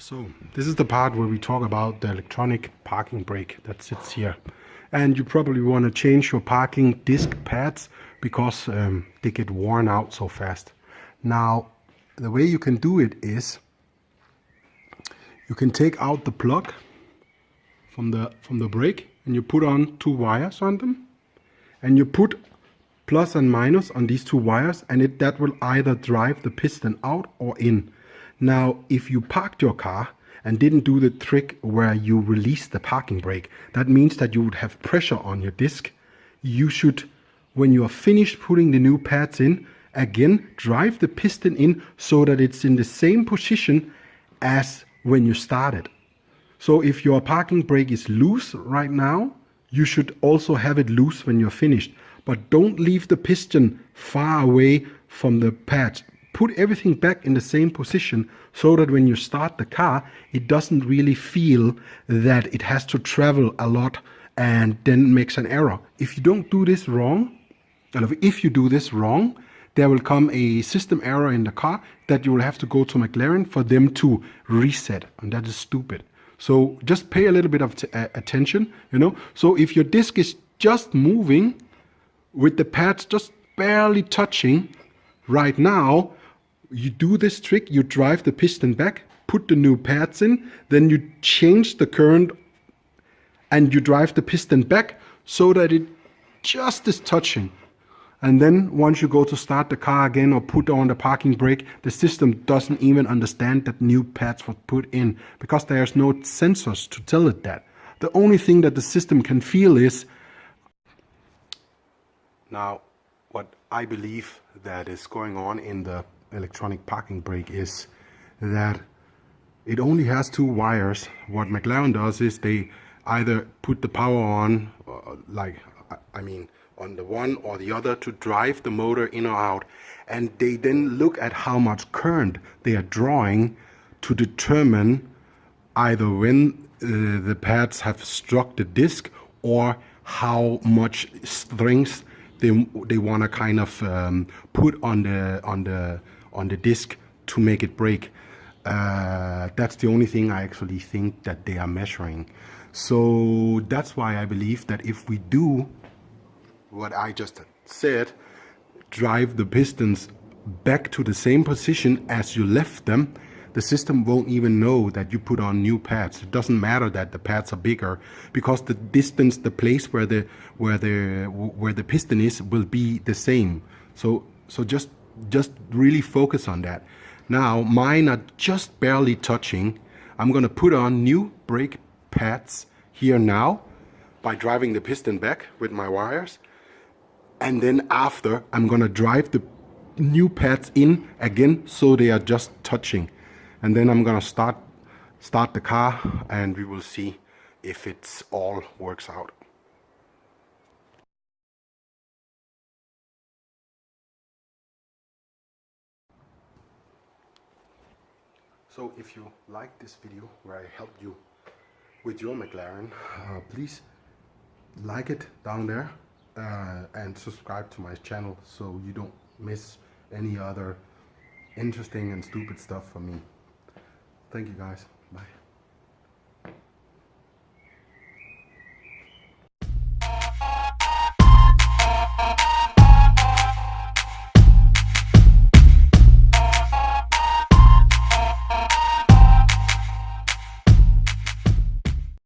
So this is the part where we talk about the electronic parking brake that sits here. And you probably want to change your parking disc pads because they get worn out so fast. Now, the way you can do it is you can take out the plug from the brake and you put on two wires on them, and you put plus and minus on these two wires, and that will either drive the piston out or in. Now, if you parked your car and didn't do the trick where you release the parking brake, that means that you would have pressure on your disc. You should, when you are finished putting the new pads in, again drive the piston in so that it's in the same position as when you started. So if your parking brake is loose right now, you should also have it loose when you're finished. But don't leave the piston far away from the pads. Put everything back in the same position so that when you start the car, it doesn't really feel that it has to travel a lot and then makes an error. If you don't do this wrong, and if you do this wrong, there will come a system error in the car that you will have to go to McLaren for them to reset, and that is stupid. So just pay a little bit of attention, you know. So if your disc is just moving with the pads just barely touching right now, you do this trick, you drive the piston back, put the new pads in, then you change the current and you drive the piston back so that it just is touching. And then once you go to start the car again or put on the parking brake, the system doesn't even understand that new pads were put in because there's no sensors to tell it that. The only thing that the system can feel is. Now, what I believe that is going on in the electronic parking brake is that it only has two wires. What McLaren does is they either put the power on, on the one or the other to drive the motor in or out, and they then look at how much current they are drawing to determine either when the pads have struck the disc or how much strength they want to kind of put on the disc to make it break. That's the only thing I actually think that they are measuring. So that's why I believe that if we do what I just said, drive the pistons back to the same position as you left them, the system won't even know that you put on new pads. It doesn't matter that the pads are bigger because the distance, the place where the piston is will be the same. So just really focus on that. Now mine are just barely touching. I'm gonna put on new brake pads here now by driving the piston back with my wires. And then after, I'm gonna drive the new pads in again so they are just touching. And then I'm gonna start the car and we will see if it's all works out. So if you like this video where I helped you with your McLaren, please like it down there. And subscribe to my channel so you don't miss any other interesting and stupid stuff from me. Thank you guys. Bye.